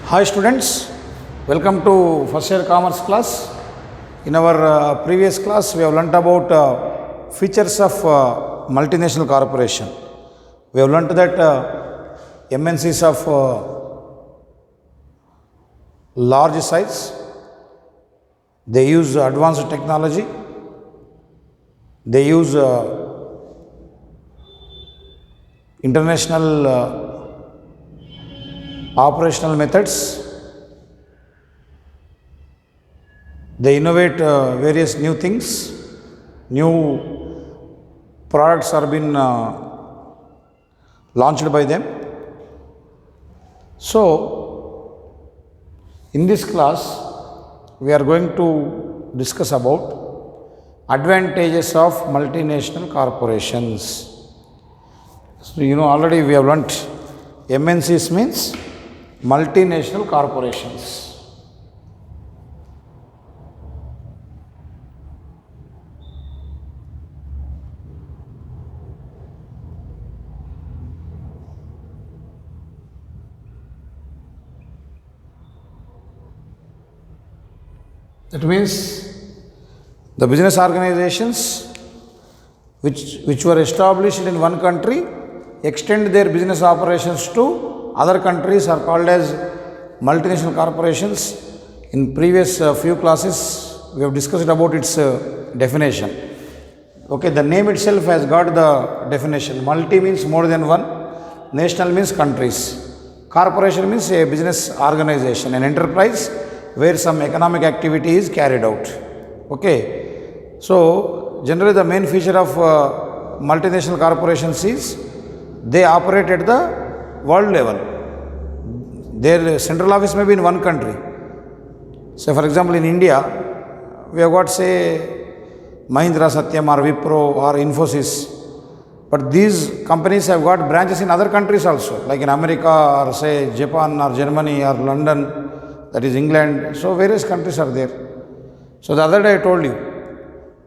Hi students, welcome to first year commerce class. In our previous class we have learnt about features of multinational corporation. We have learnt that MNCs of large size, they use advanced technology, they use international operational methods, they innovate various new things, new products are being launched by them. So in this class we are going to discuss about advantages of multinational corporations. So already we have learnt MNCs means multinational corporations. That means the business organizations which were established in one country extend their business operations to other countries are called as multinational corporations. In previous few classes we have discussed about its definition. Okay, the name itself has got the definition. Multi means more than one, national means countries, corporation means a business organization, an enterprise where some economic activity is carried out. Okay, so generally the main feature of multinational corporations is they operate at the world level. Their central office may be in one country. So for example in India we have got say Mahindra, Satyam or Wipro or Infosys, but these companies have got branches in other countries also, like in America or say Japan or Germany or London, that is England. So various countries are there. So the other day I told you,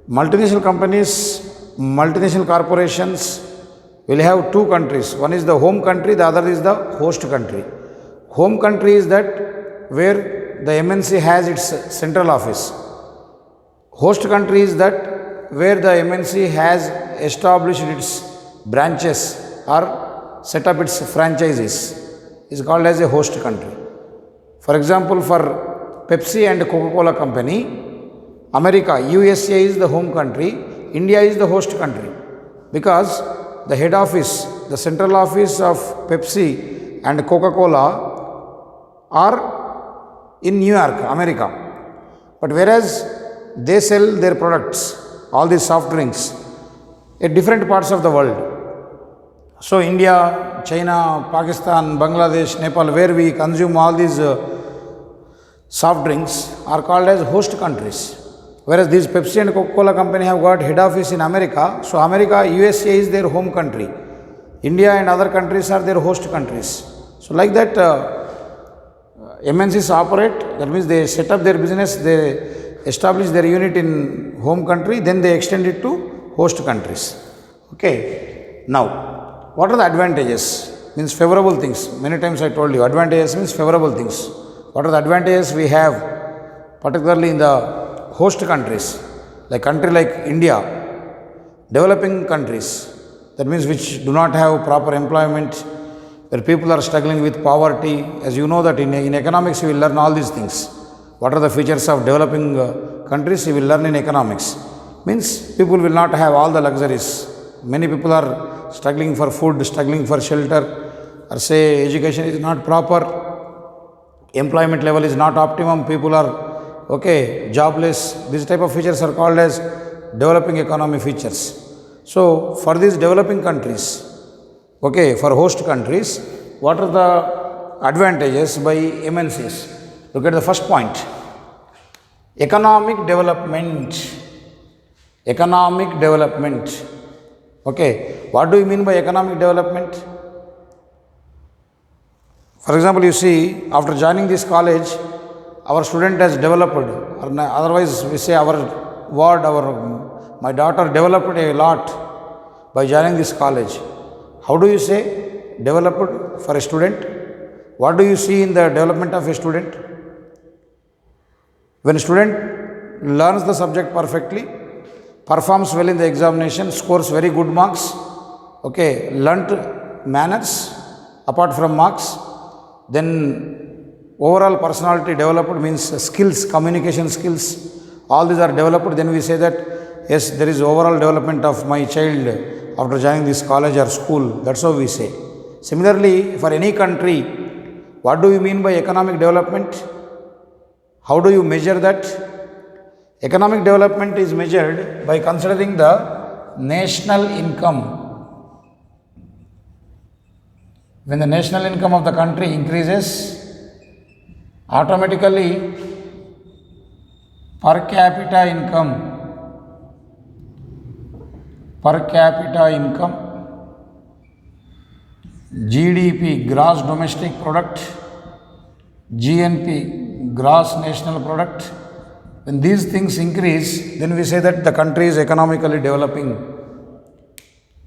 multinational companies, multinational corporations will have two countries. One is the home country, the other is the host country. Home country is that where the MNC has its central office. Host country is that where the MNC has established its branches or set up its franchises, is called as a host country. For example, for Pepsi and Coca-Cola company, America, USA is the home country, India is the host country, because the head office, the central office of Pepsi and Coca-Cola are in New York, America. But whereas they sell their products, all these soft drinks, at different parts of the world. So India, China, Pakistan, Bangladesh, Nepal, where we consume all these soft drinks are called as host countries. Whereas these Pepsi and Coca-Cola company have got head office in America. So America, USA is their home country. India and other countries are their host countries. So like that MNCs operate, that means they set up their business, they establish their unit in home country, then they extend it to host countries. Okay. Now, what are the advantages? Means favorable things. Many times I told you, advantages means favorable things. What are the advantages we have, particularly in the host countries, like country like India, developing countries, that means which do not have proper employment, where people are struggling with poverty. As you know that in economics you will learn all these things. What are the features of developing countries you will learn in economics. Means people will not have all the luxuries. Many people are struggling for food, struggling for shelter, or say education is not proper, employment level is not optimum, people are jobless. These type of features are called as developing economy features. So for these developing countries, for host countries, what are the advantages by MNCs? Look at the first point. Economic development. Economic development. What do you mean by economic development? For example, you see, after joining this college, our student has developed, or otherwise we say my daughter developed a lot by joining this college. How do you say developed for a student? what do you see in the development of a student? When a student learns the subject perfectly, performs well in the examination, scores very good marks, okay, learnt manners apart from marks, then overall personality developed means skills, communication skills, all these are developed, then we say that yes, there is overall development of my child after joining this college or school. That's how we say. Similarly, for any country, what do you mean by economic development? How do you measure that? Economic development is measured by considering the national income. When the national income of the country increases, automatically per capita income, GDP, gross domestic product, GNP, gross national product, when these things increase, then we say that the country is economically developing.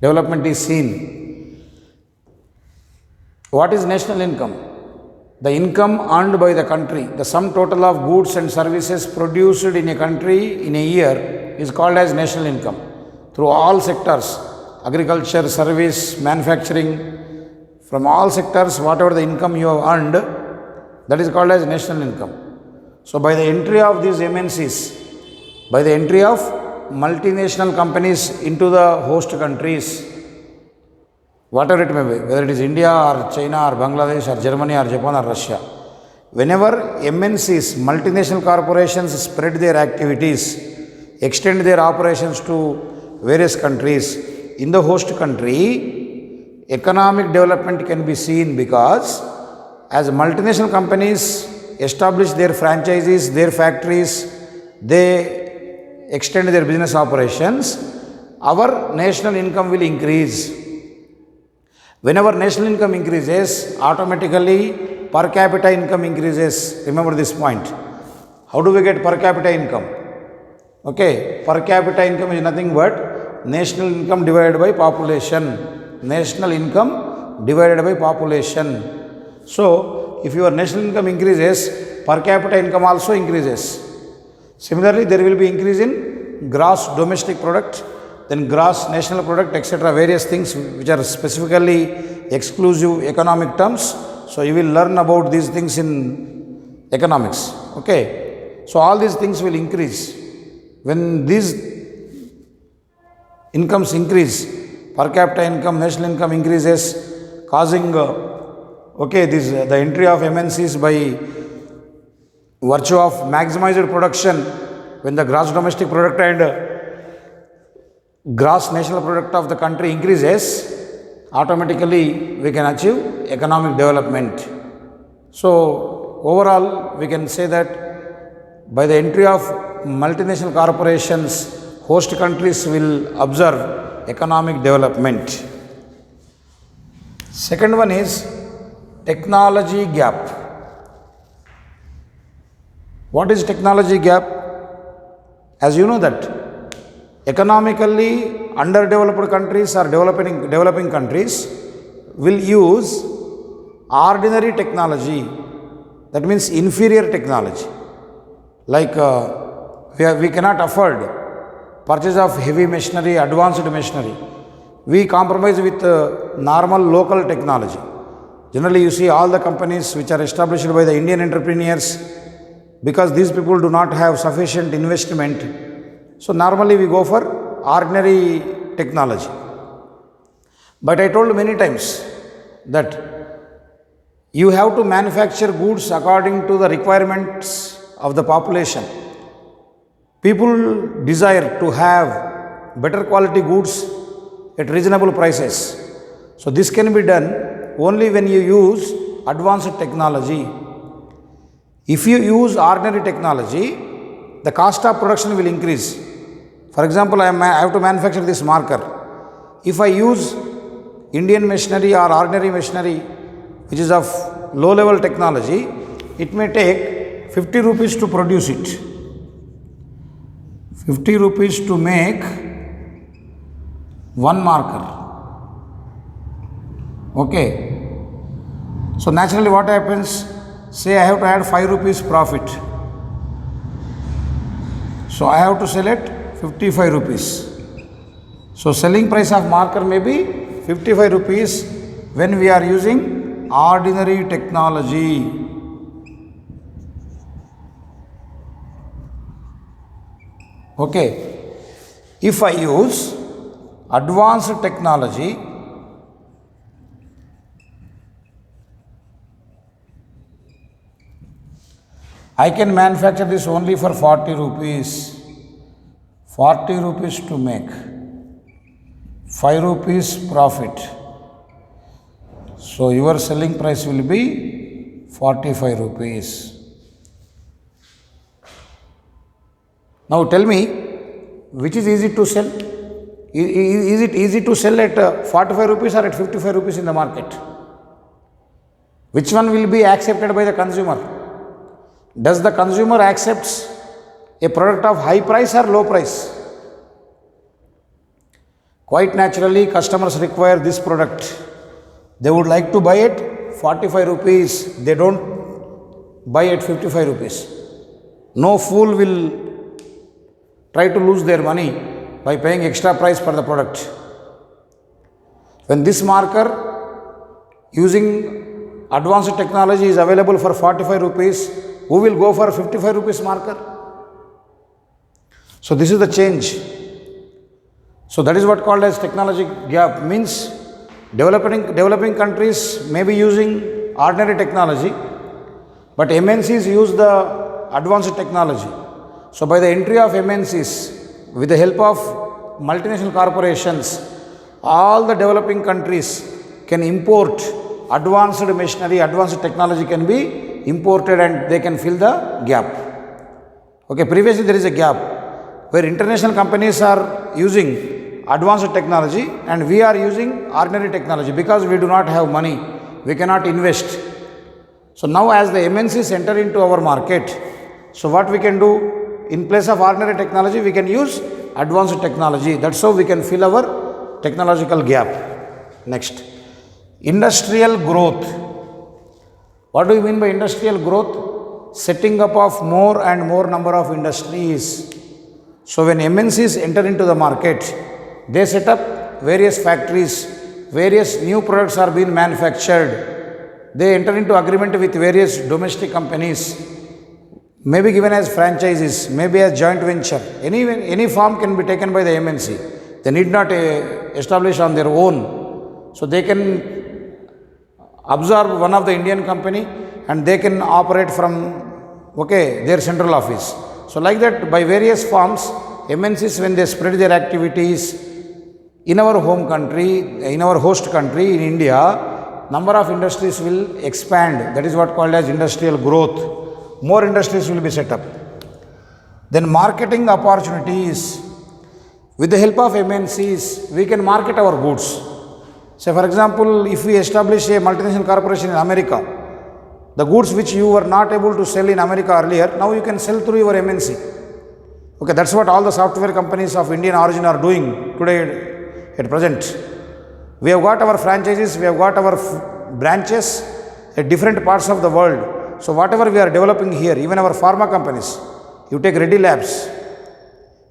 Development is seen. What is national income? The income earned by the country, the sum total of goods and services produced in a country in a year is called as national income. Through all sectors, agriculture, service, manufacturing, from all sectors, whatever the income you have earned, that is called as national income. So, by the entry of these MNCs, by the entry of multinational companies into the host countries, whatever it may be, whether it is India or China or Bangladesh or Germany or Japan or Russia, whenever MNCs, multinational corporations spread their activities, extend their operations to various countries, in the host country, economic development can be seen because as multinational companies establish their franchises, their factories, they extend their business operations, our national income will increase. Whenever national income increases, automatically per capita income increases. Remember this point. How do we get per capita income? Okay, per capita income is nothing but national income divided by population. National income divided by population. So, if your national income increases, per capita income also increases. Similarly, there will be increase in gross domestic product, then gross national product, etc. Various things which are specifically exclusive economic terms. So, you will learn about these things in economics. Okay. So, all these things will increase. When these incomes increase, per capita income, national income increases, causing the entry of MNCs by virtue of maximized production. When the gross domestic product and gross national product of the country increases, automatically we can achieve economic development. So, overall we can say that by the entry of multinational corporations, host countries will observe economic development. Second one is technology gap. What is technology gap? As you know that economically underdeveloped countries or developing countries will use ordinary technology, that means inferior technology. Like we cannot afford purchase of heavy machinery, advanced machinery. We compromise with normal local technology. Generally, you see all the companies which are established by the Indian entrepreneurs, because these people do not have sufficient investment. So, normally we go for ordinary technology. But I told many times that you have to manufacture goods according to the requirements of the population. People desire to have better quality goods at reasonable prices. So, this can be done only when you use advanced technology. If you use ordinary technology, the cost of production will increase. For example, I have to manufacture this marker. If I use Indian machinery or ordinary machinery which is of low level technology, it may take 50 rupees to produce it. 50 rupees to make one marker. Okay. So naturally what happens, say I have to add 5 rupees profit. So I have to sell at 55 rupees. So selling price of marker may be 55 rupees when we are using ordinary technology. Okay. If I use advanced technology, I can manufacture this only for 40 rupees. 40 rupees to make. 5 rupees profit. So your selling price will be 45 rupees. Now tell me, which is easy to sell? Is it easy to sell at 45 rupees or at 55 rupees in the market? Which one will be accepted by the consumer? Does the consumer accepts a product of high price or low price? Quite naturally, customers require this product. They would like to buy it 45 rupees. They don't buy at 55 rupees. No fool will try to lose their money by paying extra price for the product. When this marker using advanced technology is available for 45 rupees, who will go for 55 rupees marker? So this is the change. So that is what called as technology gap, means developing countries may be using ordinary technology, but MNCs use the advanced technology. So by the entry of MNCs, with the help of multinational corporations, all the developing countries can import advanced machinery, advanced technology can be imported and they can fill the gap. Okay, previously there is a gap where international companies are using advanced technology and we are using ordinary technology because we do not have money, we cannot invest. So now as the MNCs enter into our market, so what we can do, in place of ordinary technology, we can use advanced technology. That's how we can fill our technological gap. Next, industrial growth. What do you mean by industrial growth? Setting up of more and more number of industries. So when MNCs enter into the market, they set up various factories, various new products are being manufactured. They enter into agreement with various domestic companies, maybe given as franchises, maybe as joint venture. Any form can be taken by the MNC. They need not establish on their own. So they can absorb one of the Indian company and they can operate from their central office. So like that, by various forms, MNCs, when they spread their activities in our home country, in our host country, in India, number of industries will expand. That is what called as industrial growth. More industries will be set up. Then marketing opportunities. With the help of MNCs, we can market our goods. Say for example, if we establish a multinational corporation in America, the goods which you were not able to sell in America earlier, now you can sell through your MNC. Okay, that's what all the software companies of Indian origin are doing today at present. We have got our franchises, we have got our branches at different parts of the world. So whatever we are developing here, even our pharma companies, you take Reddy Labs,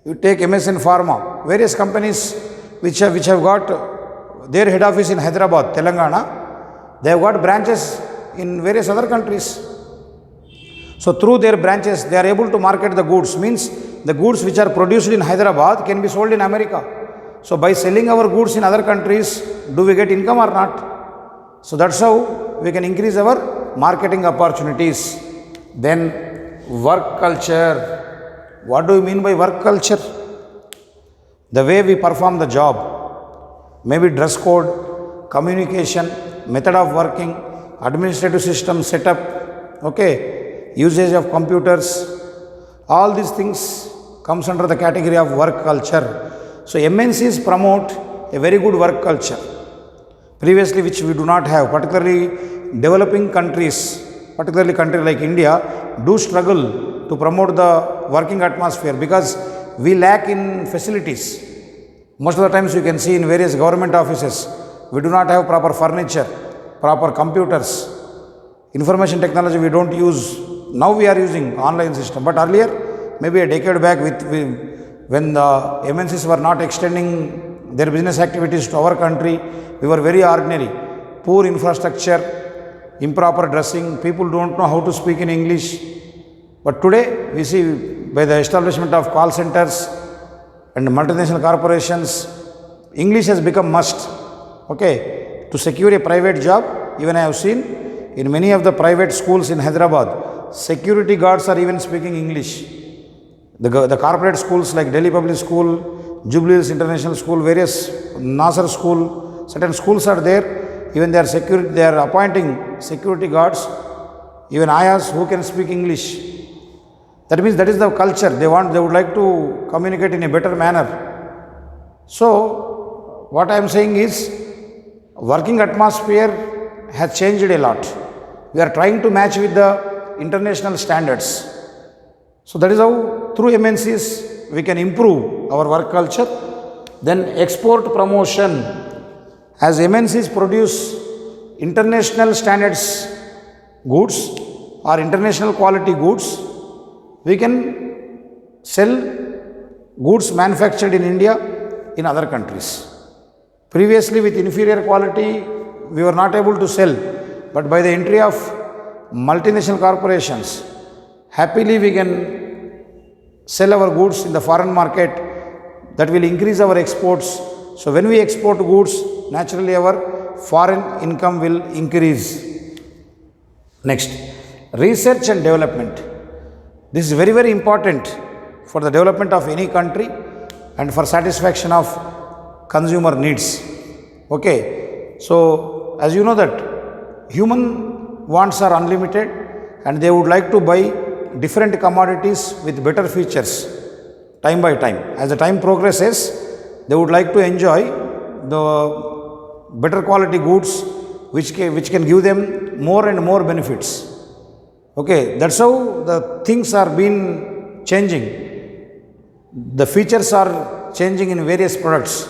you take MSN Pharma, various companies which have got their head office in Hyderabad, Telangana, they have got branches in various other countries. So through their branches, they are able to market the goods, means the goods which are produced in Hyderabad can be sold in America. So by selling our goods in other countries, do we get income or not? So that's how we can increase our marketing opportunities. Then work culture. What do you mean by work culture? The way we perform the job. Maybe dress code, communication, method of working, administrative system setup, usage of computers, all these things comes under the category of work culture. So MNCs promote a very good work culture, previously which we do not have, particularly developing countries, particularly country like India, do struggle to promote the working atmosphere because we lack in facilities. Most of the times you can see in various government offices, we do not have proper furniture, proper computers, Information technology we don't use. Now we are using online system. But earlier, maybe a decade back, when the MNCs were not extending their business activities to our country, we were very ordinary. Poor infrastructure, improper dressing, people don't know how to speak in English. But today, we see by the establishment of call centers and multinational corporations, English has become must. Okay, to secure a private job, even I have seen in many of the private schools in Hyderabad, security guards are even speaking English. The corporate schools like Delhi Public School, Jubilee Hills International School, various Nasar School, certain schools are there. Even they are appointing security guards, even ayahs who can speak English. That means that is the culture. They would like to communicate in a better manner. So, what I am saying is, working atmosphere has changed a lot. We are trying to match with the international standards. So, that is how through MNCs we can improve our work culture. Then export promotion. As MNCs produce international standards goods or international quality goods, we can sell goods manufactured in India in other countries. Previously, with inferior quality, we were not able to sell. But by the entry of multinational corporations, happily we can sell our goods in the foreign market. That will increase our exports. So, when we export goods, naturally our foreign income will increase. Next, research and development. This is very, very important for the development of any country and for satisfaction of consumer needs. Okay, so as you know that human wants are unlimited and they would like to buy different commodities with better features time by time. As the time progresses, they would like to enjoy the better quality goods which can give them more and more benefits. Okay, that's how the things are been changing. The features are changing in various products.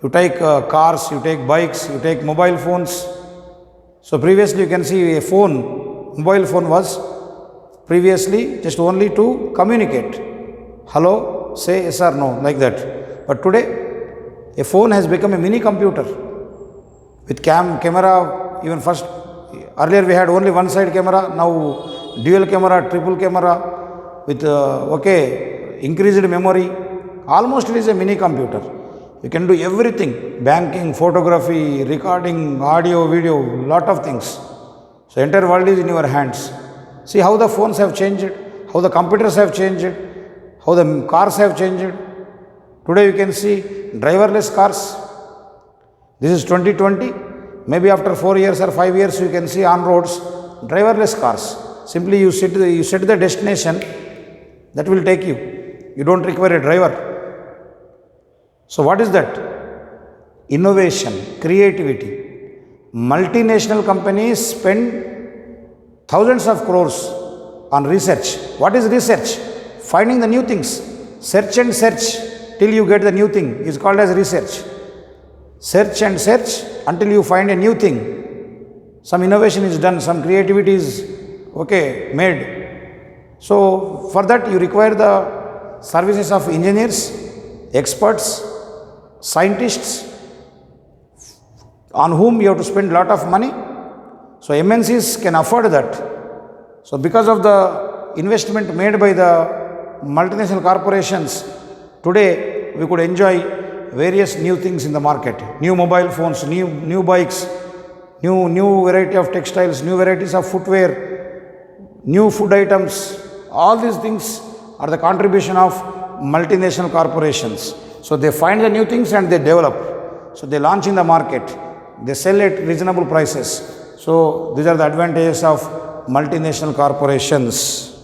You take cars, you take bikes, you take mobile phones. So previously you can see a phone, mobile phone was previously just only to communicate. Hello, say yes or no, like that. But today, a phone has become a mini computer with camera. Even first, earlier we had only one side camera, now dual camera, triple camera with increased memory. Almost it is a mini computer. You can do everything, banking, photography, recording, audio, video, lot of things. So entire world is in your hands. See how the phones have changed, how the computers have changed, how the cars have changed. Today you can see driverless cars. This is 2020. Maybe after 4 years or 5 years you can see on roads driverless cars. Simply you set the destination, that will take you. You don't require a driver. So what is that? Innovation, creativity. Multinational companies spend thousands of crores on research. What is research? Finding the new things. Search and search till you get the new thing is called as research. Search and search until you find a new thing. Some innovation is done, some creativity is made. So for that you require the services of engineers, experts, scientists on whom you have to spend a lot of money. So MNCs can afford that. So because of the investment made by the multinational corporations, today we could enjoy various new things in the market. New mobile phones, new bikes, new variety of textiles, new varieties of footwear, new food items. All these things are the contribution of multinational corporations. So they find the new things and they develop. So they launch in the market. They sell at reasonable prices. So these are the advantages of multinational corporations.